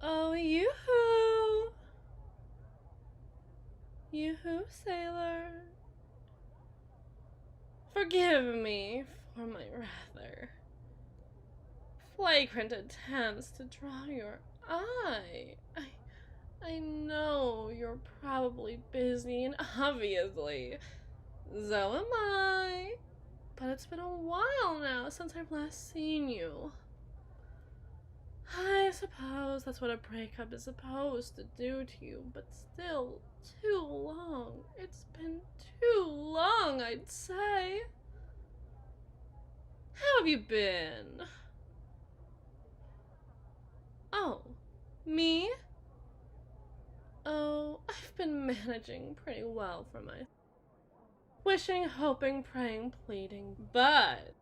Oh, yoo-hoo! Yoo-hoo, sailor. Forgive me for my rather flagrant attempts to draw your eye. I know you're probably busy, and obviously, so am I. But it's been a while now since I've last seen you. I suppose that's what a breakup is supposed to do to you, but still, too long. It's been too long, I'd say. How have you been? Oh, me? Oh, I've been managing pretty well for myself. Wishing, hoping, praying, pleading, but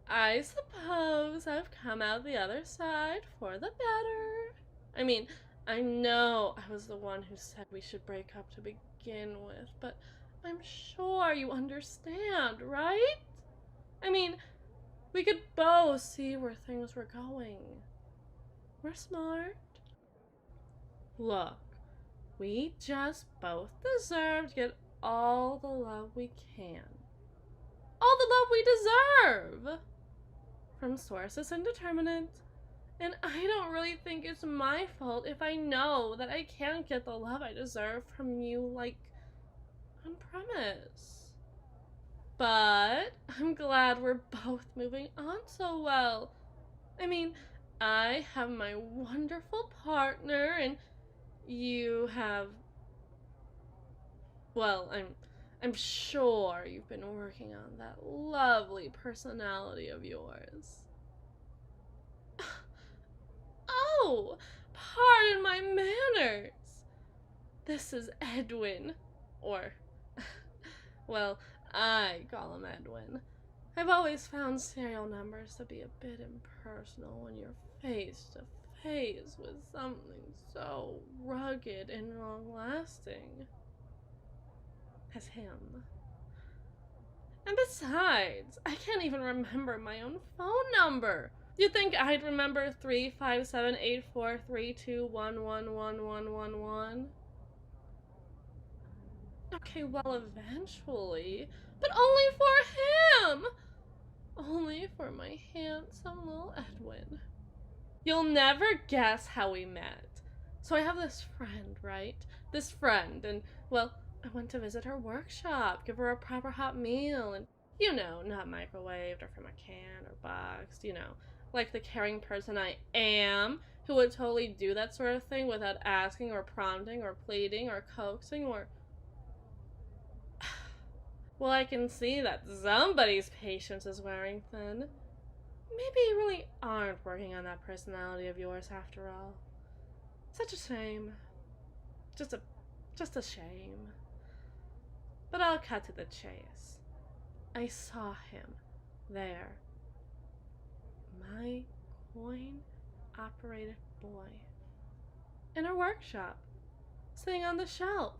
I suppose I've come out the other side for the better. I mean, I know I was the one who said we should break up to begin with, but I'm sure you understand, right? I mean, we could both see where things were going. We're smart. Look, we just both deserve to get all the love we can. All the love we deserve! From sources indeterminate. And I don't really think it's my fault if I know that I can't get the love I deserve from you, like, on premise. But I'm glad we're both moving on so well. I mean, I have my wonderful partner, and you have, well, I'm sure you've been working on that lovely personality of yours. Oh, pardon my manners. This is Edwin, or, well, I call him Edwin. I've always found serial numbers to be a bit impersonal when you're face to face with something so rugged and long-lasting as him. And besides, I can't even remember my own phone number. You'd think I'd remember 357-843-2111111? Okay, well, eventually, but only for him! Only for my handsome little Edwin. You'll never guess how we met. So I have this friend, right? This friend, and, well, I went to visit her workshop, give her a proper hot meal, and, you know, not microwaved or from a can or boxed, you know, like the caring person I am, who would totally do that sort of thing without asking or prompting or pleading or coaxing or... Well, I can see that somebody's patience is wearing thin. Maybe you really aren't working on that personality of yours after all. Such a shame. Just a shame. But I'll cut to the chase. I saw him there. My coin-operated boy. In her workshop. Sitting on the shelf.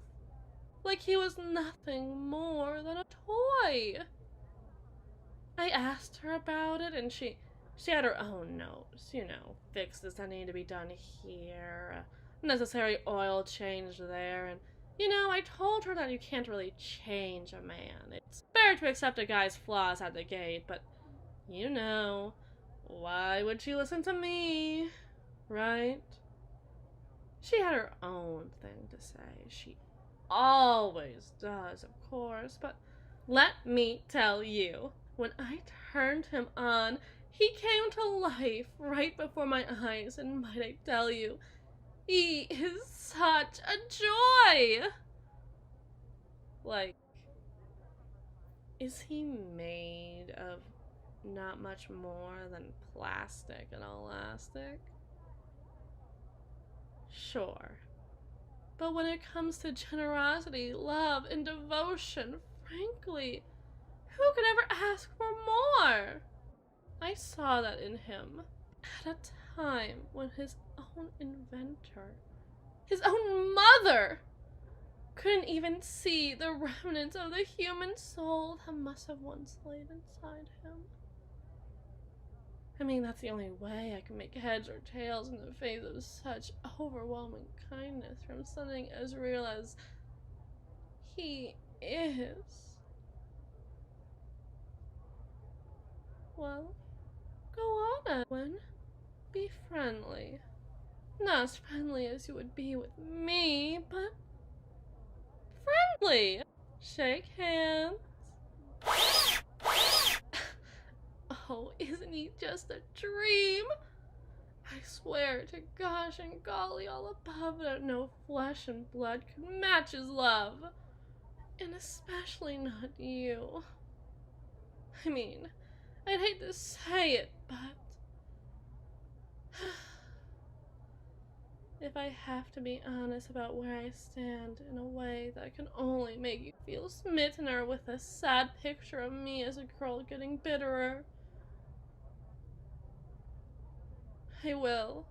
Like he was nothing more than a toy. I asked her about it, and she had her own notes, you know, fixes that need to be done here, necessary oil change there, and, you know, I told her that you can't really change a man. It's fair to accept a guy's flaws at the gate, but, you know, why would she listen to me, right? She had her own thing to say. She always does, of course, but let me tell you, when I turned him on, he came to life right before my eyes, and might I tell you, he is such a joy! Like, is he made of not much more than plastic and elastic? Sure. But when it comes to generosity, love, and devotion, frankly, who could ever ask for more? I saw that in him at a time when his own inventor, his own mother, couldn't even see the remnants of the human soul that must have once laid inside him. I mean, that's the only way I can make heads or tails in the face of such overwhelming kindness from something as real as he is. Well, go on, Edwin. Be friendly. Not as friendly as you would be with me, but friendly. Shake hands. Oh, isn't he just a dream? I swear to gosh and golly all above that no flesh and blood could match his love. And especially not you. I mean, I'd hate to say it, but if I have to be honest about where I stand in a way that can only make you feel smitten or with a sad picture of me as a girl getting bitterer, I will.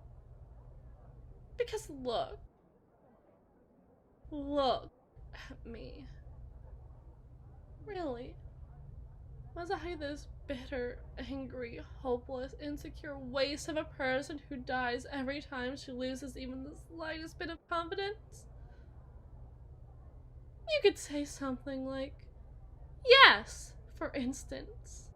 Because look at me. Really, was I this bitter, angry, hopeless, insecure waste of a person who dies every time she loses even the slightest bit of confidence? You could say something like, yes, for instance.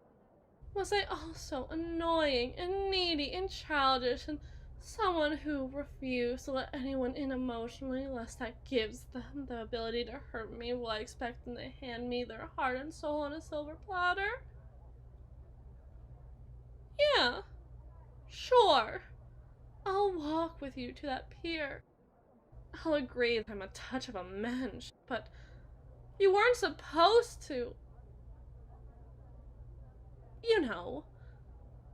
Was I also annoying and needy and childish and someone who refused to let anyone in emotionally lest that gives them the ability to hurt me while I expect them to hand me their heart and soul on a silver platter? Yeah, sure. I'll walk with you to that pier. I'll agree that I'm a touch of a mensch, but you weren't supposed to, you know,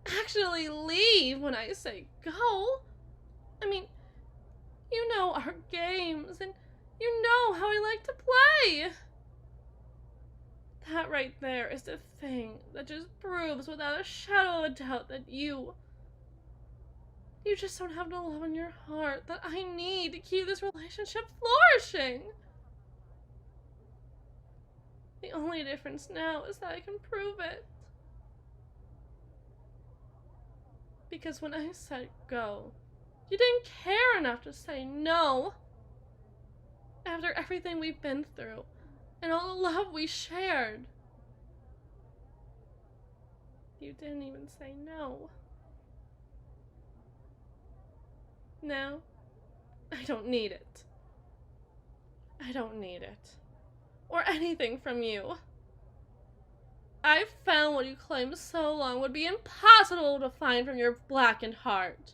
actually leave when I say go. I mean, you know our games, and you know how I like to play. That right there is the thing that just proves without a shadow of a doubt that you just don't have the love in your heart that I need to keep this relationship flourishing. The only difference now is that I can prove it. Because when I said go, you didn't care enough to say no. After everything we've been through, and all the love we shared, you didn't even say no. Now, I don't need it. I don't need it. Or anything from you. I've found what you claimed so long would be impossible to find from your blackened heart.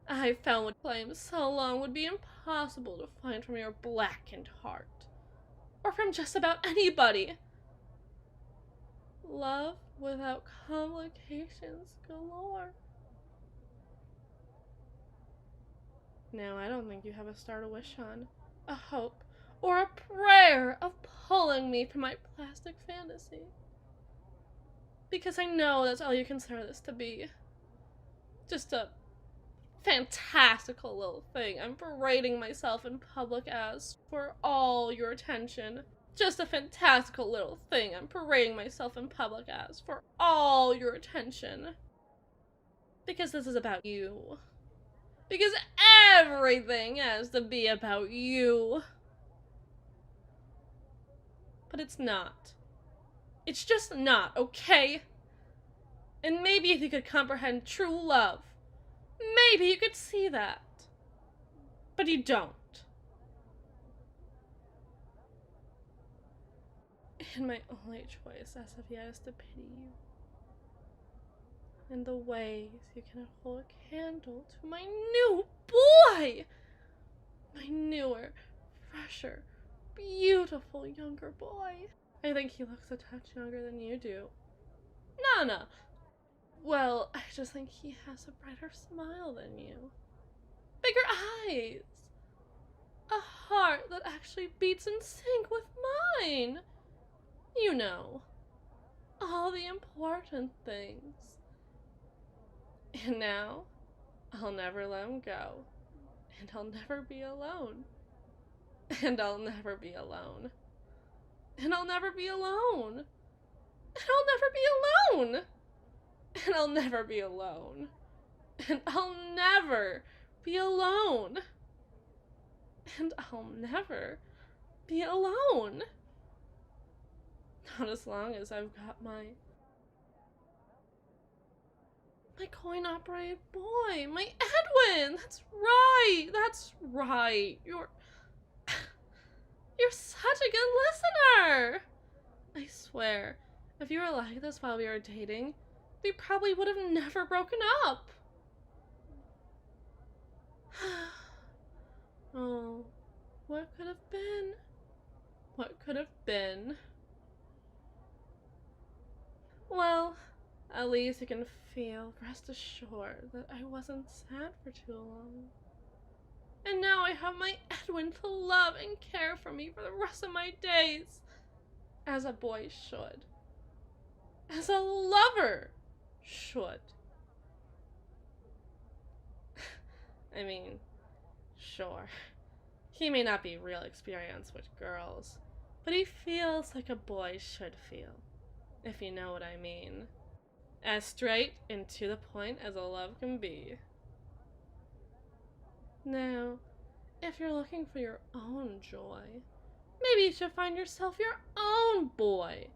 I found what you claimed so long would be impossible to find from your blackened heart. Or from just about anybody. Love without complications galore. Now, I don't think you have a star to wish on, a hope, or a prayer of pulling me from my plastic fantasy. Because I know that's all you consider this to be. Just a fantastical little thing I'm parading myself in public as for all your attention. Just a fantastical little thing I'm parading myself in public as for all your attention. Because this is about you. Because everything has to be about you. But it's not. It's just not, okay? And maybe if you could comprehend true love, maybe you could see that. But you don't. And my only choice as of yet is to pity you. And the ways you cannot hold a candle to my new boy! My newer, fresher, beautiful younger boy. I think he looks a touch younger than you do. No. Well, I just think he has a brighter smile than you. Bigger eyes. A heart that actually beats in sync with mine. You know, all the important things. And now, I'll never let him go. And I'll never be alone. And I'll never be alone. And I'll never be alone. And I'll never be alone. And I'll never be alone. And I'll never be alone. And I'll never be alone. Not as long as I've got my coin-operated boy, my Edwin. That's right. You're such a good listener. I swear, if you were like this while we were dating, we probably would have never broken up. Oh, what could have been? What could have been? Well, at least you can rest assured that I wasn't sad for too long. And now I have my Edwin to love and care for me for the rest of my days. As a boy should. As a lover should. I mean, sure. He may not be real experienced with girls, but he feels like a boy should feel, if you know what I mean. As straight and to the point as a love can be. Now, if you're looking for your own joy, maybe you should find yourself your own boy.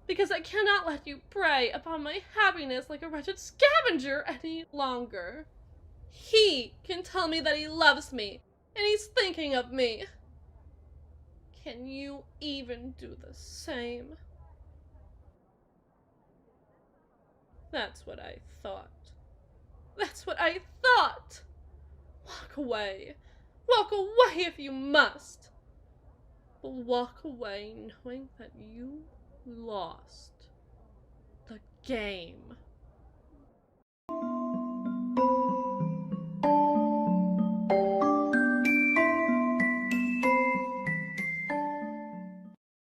Because I cannot let you prey upon my happiness like a wretched scavenger any longer. He can tell me that he loves me, and he's thinking of me. Can you even do the same? That's what I thought. That's what I thought! Walk away. Walk away if you must. But walk away knowing that you lost the game.